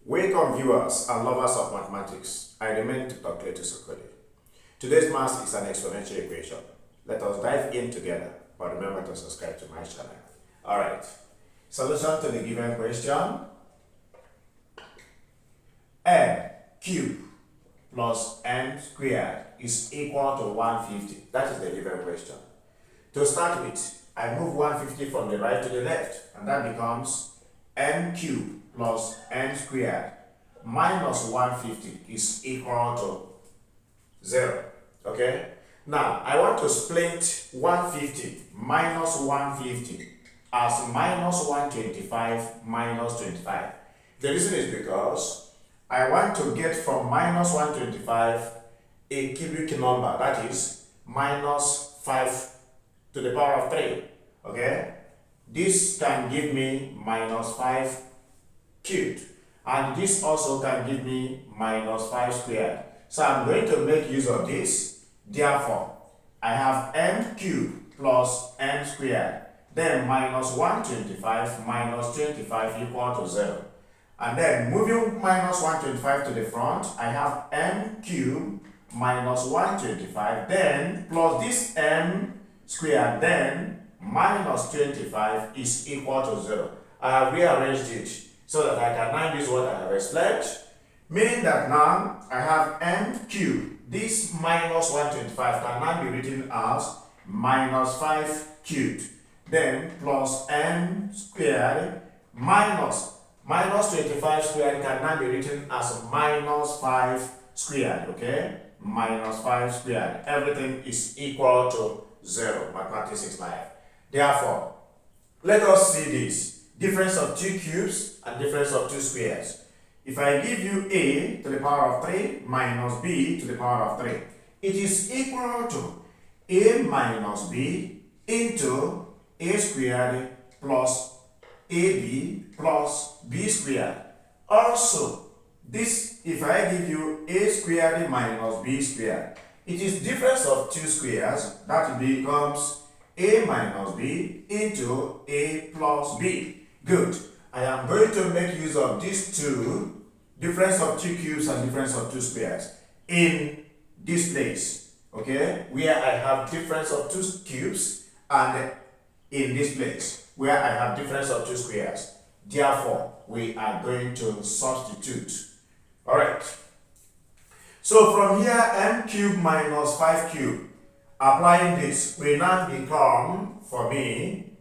Welcome viewers and lovers of mathematics. I remain Dr. Cletus Okoli. Today's math is an exponential equation. Let us dive in together, but remember to subscribe to my channel. Alright, solution to the given question. N cubed plus n squared is equal to 150. That is the given question. To start with, I move 150 from the right to the left, and that becomes n cubed plus n squared minus 150 is equal to 0. Okay? Now, I want to split 150 minus 150 as minus 125 minus 25. The reason is because I want to get from minus 125 a cubic number, that is minus 5 to the power of 3. Okay? This can give me minus 5 cubed, and this also can give me minus 5 squared. So I'm going to make use of this. Therefore, I have n cubed plus n squared, then minus 125 minus 25 equal to 0. And then moving minus 125 to the front, I have n cubed minus 125, then plus this n squared, then minus 25 is equal to 0. I have rearranged it so that I can now use what I have explained, meaning that now I have n cubed. This minus 125 can now be written as minus 5 cubed, then plus n squared minus 25 squared can now be written as minus 5 squared, okay? Minus 5 squared. Everything is equal to 0. Mathematics is life. Therefore, let us see this. Difference of 2 cubes and difference of 2 squares. If I give you a to the power of 3 minus b to the power of 3, it is equal to a minus b into a squared plus ab plus b squared. Also, this, if I give you a squared minus b squared, it is difference of 2 squares, that becomes a minus b into a plus b. Good. I am going to make use of these two, difference of 2 cubes and difference of 2 squares, in this place, okay, where I have difference of 2 cubes, and in this place where I have difference of 2 squares. Therefore, we are going to substitute. Alright. So from here, n cubed minus 5 cubed, applying this, will now become, for me,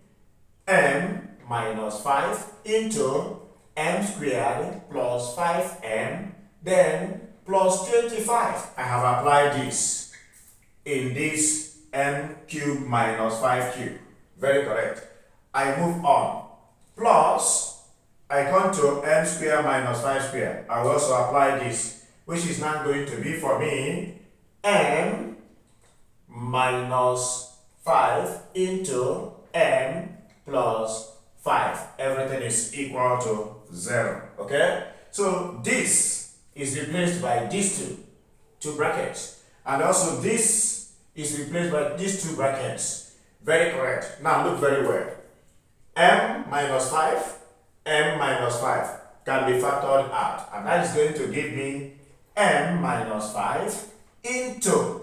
m minus 5 into m squared plus 5m, then plus 25. I have applied this in this m cubed minus 5 cubed. Very correct. I move on. Plus, I come to m squared minus 5 squared. I will also apply this, which is now going to be for me m minus 5 into m plus 5. Everything is equal to 0. Okay? So this is replaced by these two brackets. And also this is replaced by these 2 brackets. Very correct. Now look very well. M minus 5 can be factored out. And that is going to give me m minus 5 into,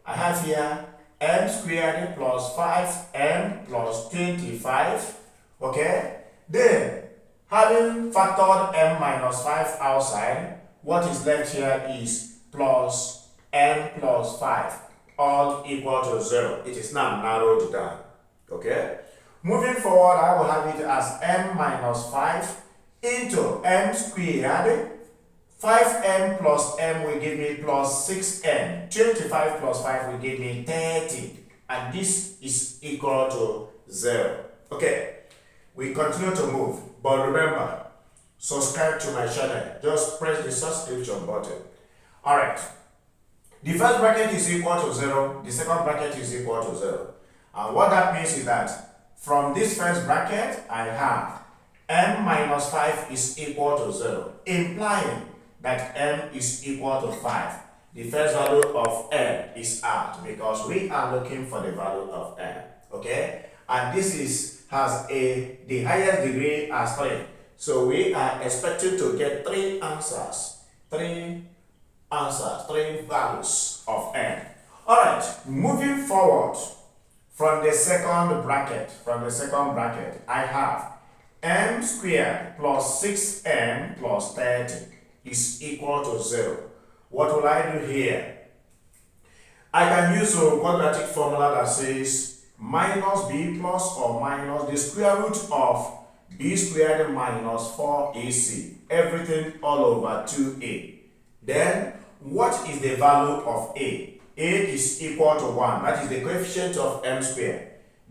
I have here m squared plus 5m plus 25. Okay, then having factored m minus 5 outside, what is left here is plus m plus 5, all equal to 0. It is now narrowed down. Okay, moving forward, I will have it as m minus 5 into m squared. 5m plus m will give me plus 6m. 25 plus 5 will give me 30. And this is equal to 0. Okay. We continue to move, but remember, subscribe to my channel. Just press the subscription button. Alright. The first bracket is equal to 0. The second bracket is equal to 0. And what that means is that from this first bracket, I have m minus 5 is equal to 0, implying that m is equal to 5. The first value of m is out because we are looking for the value of m. Okay? And this has the highest degree as 3. So we are expecting to get three values of n. Alright, moving forward from the second bracket, I have m squared plus 6m plus 30 is equal to 0. What will I do here? I can use a quadratic formula that says minus b plus or minus the square root of b squared minus 4ac, everything all over 2a. Then, what is the value of a? A is equal to 1, that is the coefficient of m squared.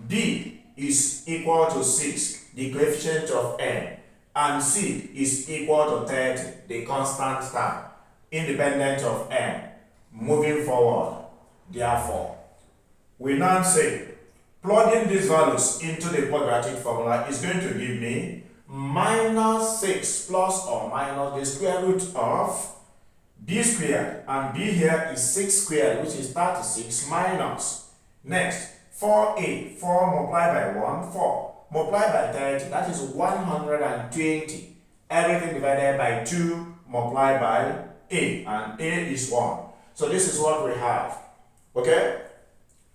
B is equal to 6, the coefficient of n. And c is equal to 30, the constant term, independent of n. Moving forward, therefore, we now say, plugging these values into the quadratic formula is going to give me minus 6 plus or minus the square root of b squared, and b here is 6 squared, which is 36, minus, next, 4a, 4 multiplied by 1, 4, multiplied by 30, that is 120, everything divided by 2 multiplied by a, and a is 1. So this is what we have. Okay?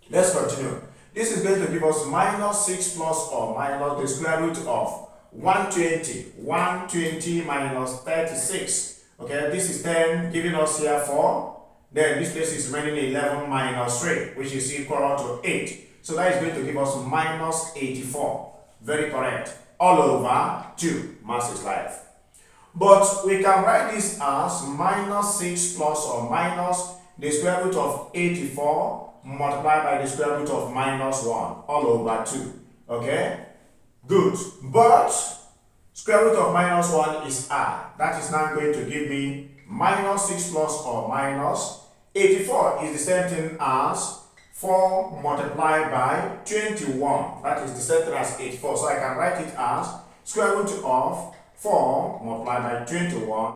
Let's continue. This is going to give us minus 6 plus or minus the square root of 120 minus 36. Okay, this is 10, giving us here 4. Then this place is remaining 11 minus 3, which is equal to 8. So that is going to give us minus 84. Very correct. All over 2. Math is life. But we can write this as minus 6 plus or minus the square root of 84 multiplied by the square root of minus 1 all over 2. Okay? Good. But square root of minus 1 is r. That is now going to give me minus 6 plus or minus 84 is the same thing as 4 multiplied by 21. That is the same thing as 84. So I can write it as square root of 4 multiplied by 21.